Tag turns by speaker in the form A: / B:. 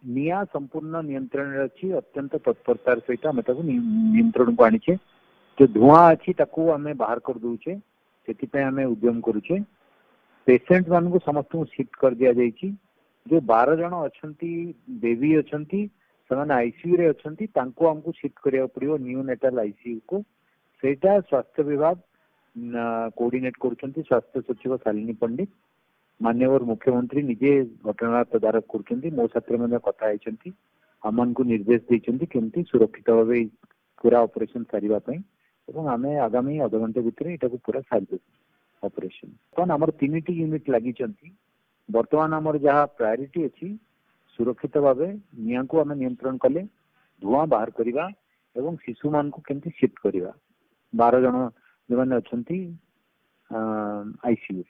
A: निया संपूर्ण नियंत्रण अच्छी अत्यंत तत्परतार सहित आम नियंत्रण को आनीचे जो धुआं अच्छी ताकू आम बाहर कर दूचे से आम उद्यम करुचे पेसेंट मान को समस्त शिफ्ट कर दिया जाइए जो 12 जन अच्छा बेबी अच्छा से आईसीयू रे अच्छा आमको शिफ्ट करिया पड़ो न्यू नेटाल आईसीयू को सेटा स्वास्थ्य विभाग कोऑर्डिनेट करुछंती स्वास्थ्य सचिव शालिनी पंडित माननीय मुख्यमंत्री निजे घटना तदारख कर मो साथ कथा आम को निर्देश देते केमती सुरक्षित भाव पूरा ऑपरेशन सारे आम आगामी अध घंटे भितर यहाँ पूरा सारी ऑपरेशन आम 3टी यूनिट लगी बर्तमान आमर जहाँ प्रायोरिटी अच्छी सुरक्षित भाव निया को आम नियंत्रण कले धुआं बाहर करवा एवं शिशु मान को केमती शिफ्ट करवा 12 जन जो मैंने अच्छा आईसीयू।